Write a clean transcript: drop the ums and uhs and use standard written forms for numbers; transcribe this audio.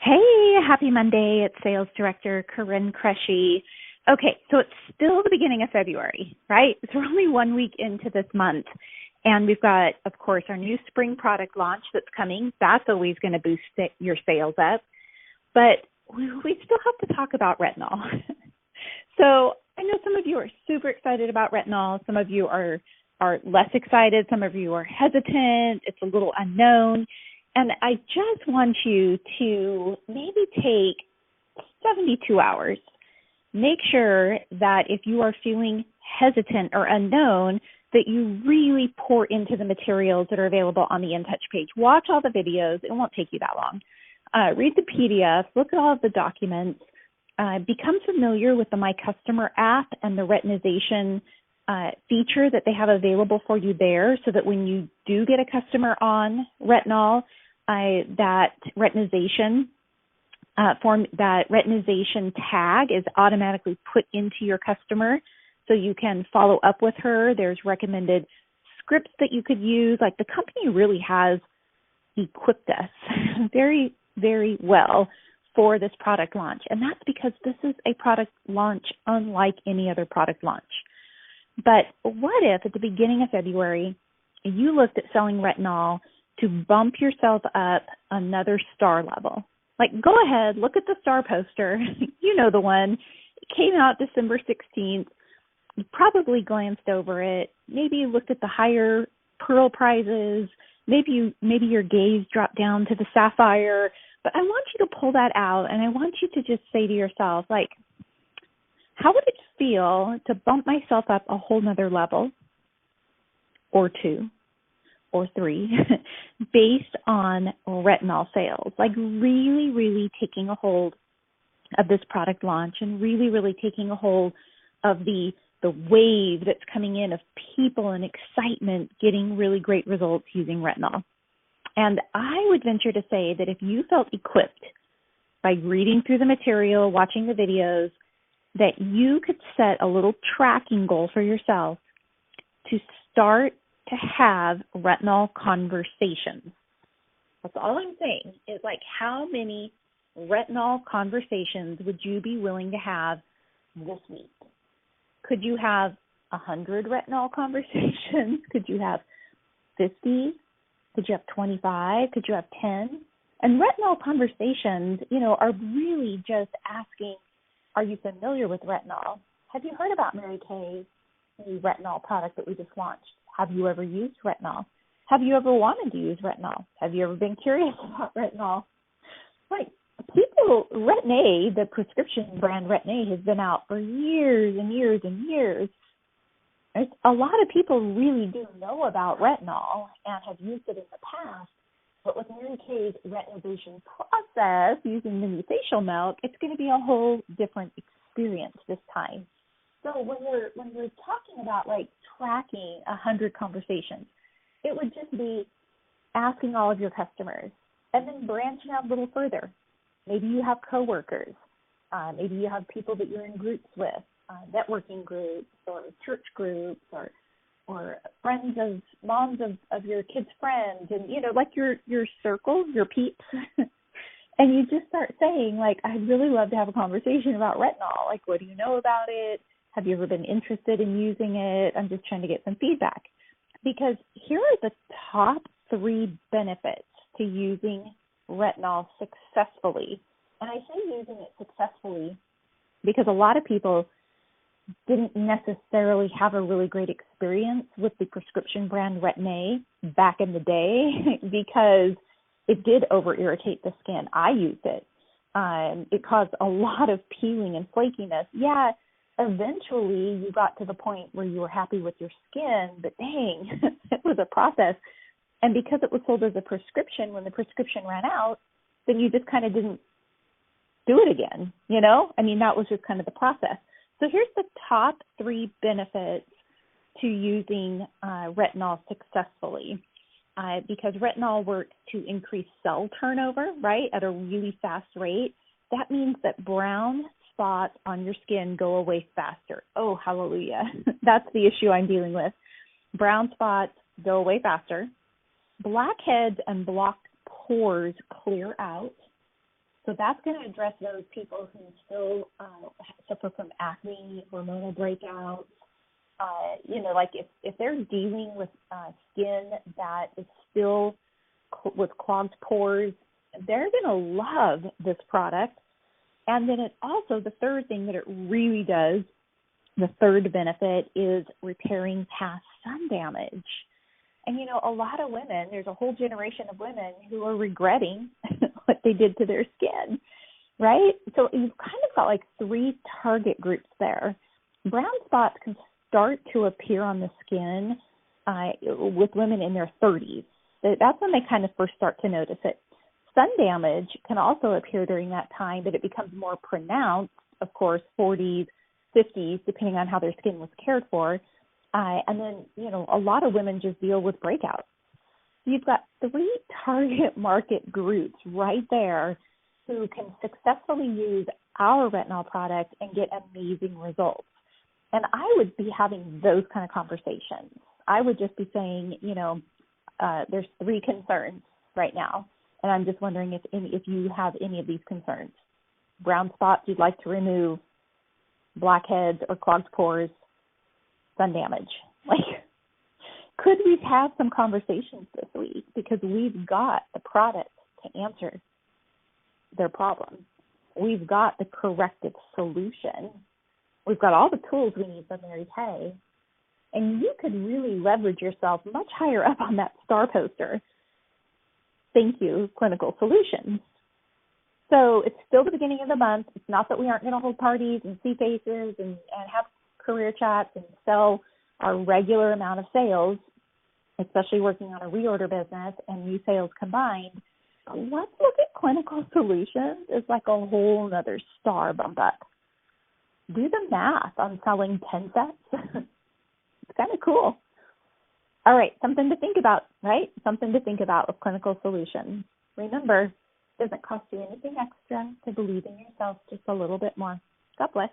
Hey, happy Monday. It's Sales Director Corrin Cresci. Okay, so it's still the beginning of February, right? So we're only 1 week into this month. And we've got, of course, our new spring product launch that's coming. That's always going to boost your sales up. But we still have to talk about retinol. So I know some of you are super excited about retinol. Some of you are less excited. Some of you are hesitant. It's a little unknown. And I just want you to maybe take 72 hours. Make sure that if you are feeling hesitant or unknown, that you really pour into the materials that are available on the InTouch page. Watch all the videos. It won't take you that long. Read the PDF. Look at all of the documents. Become familiar with the My Customer app and the retinization feature that they have available for you there, so that when you do get a customer on retinol, that retinization tag is automatically put into your customer, so you can follow up with her. There's recommended scripts that you could use. Like, the company really has equipped us very, very well for this product launch. And that's because this is a product launch unlike any other product launch. But what if at the beginning of February, you looked at selling retinol to bump yourself up another star level? Like, go ahead, look at the star poster. You know the one. It came out December 16th. You probably glanced over it. Maybe you looked at the higher pearl prizes. Maybe your gaze dropped down to the sapphire. But I want you to pull that out, and I want you to just say to yourself, like, how would it feel to bump myself up a whole nother level, or two, or three, based on retinol sales? Like, really, really taking a hold of this product launch, and really, really taking a hold of the wave that's coming in of people and excitement getting really great results using retinol. And I would venture to say that if you felt equipped by reading through the material, watching the videos, that you could set a little tracking goal for yourself to start to have retinol conversations. That's all I'm saying is, like, how many retinol conversations would you be willing to have this week? Could you have 100 retinol conversations? Could you have 50? Could you have 25? Could you have 10? And retinol conversations, are really just asking, are you familiar with retinol? Have you heard about Mary Kay's new retinol product that we just launched? Have you ever used retinol? Have you ever wanted to use retinol? Have you ever been curious about retinol? Like, Retin-A, the prescription brand Retin-A, has been out for years and years and years. A lot of people really do know about retinol and have used it in the past, but with Mary Kay's retinization process using mini facial milk, it's going to be a whole different experience this time. So when we're talking about, like, tracking 100 conversations, it would just be asking all of your customers and then branching out a little further. Maybe you have coworkers. Maybe you have people that you're in groups with, networking groups or church groups or friends of moms of your kids' friends, and, like your circle, your peeps. And you just start saying, like, I'd really love to have a conversation about retinol. Like, what do you know about it? Have you ever been interested in using it? I'm just trying to get some feedback. Because here are the top 3 benefits to using retinol successfully. And I say using it successfully because a lot of people didn't necessarily have a really great experience with the prescription brand Retin-A back in the day because it did over-irritate the skin. I used it. It caused a lot of peeling and flakiness. Yeah, eventually you got to the point where you were happy with your skin, but dang, it was a process. And because it was sold as a prescription, when the prescription ran out, then you just kind of didn't do it again, that was just kind of the process. So here's the top 3 benefits to using retinol successfully, because retinol works to increase cell turnover, right, at a really fast rate. That means that brown spots on your skin go away faster. Oh, hallelujah. That's the issue I'm dealing with. Brown spots go away faster. Blackheads and blocked pores clear out. So that's going to address those people who still suffer from acne, hormonal breakouts. Like if they're dealing with skin that is still with clogged pores, they're going to love this product. And then it also, the third thing that it really does, the third benefit is repairing past sun damage. And, a lot of women, there's a whole generation of women who are regretting what they did to their skin, right? So you've kind of got like three target groups there. Brown spots can start to appear on the skin with women in their 30s. That's when they kind of first start to notice it. Sun damage can also appear during that time, but it becomes more pronounced, of course, 40s, 50s, depending on how their skin was cared for. And then, a lot of women just deal with breakouts. You've got three target market groups right there who can successfully use our retinol product and get amazing results. And I would be having those kind of conversations. I would just be saying, there's three concerns right now. And I'm just wondering if you have any of these concerns. Brown spots you'd like to remove, blackheads or clogged pores, sun damage. Could we have some conversations this week? Because we've got the product to answer their problems. We've got the corrective solution. We've got all the tools we need from Mary Kay. And you could really leverage yourself much higher up on that star poster. Thank you, Clinical Solutions. So it's still the beginning of the month. It's not that we aren't going to hold parties and see faces and have career chats and sell our regular amount of sales, especially working on a reorder business and new sales combined. But let's look at Clinical Solutions as like a whole other star bump up. Do the math on selling 10 sets. It's kind of cool. All right, something to think about, right? Something to think about with Clinical Solutions. Remember, it doesn't cost you anything extra to believe in yourself just a little bit more. God bless.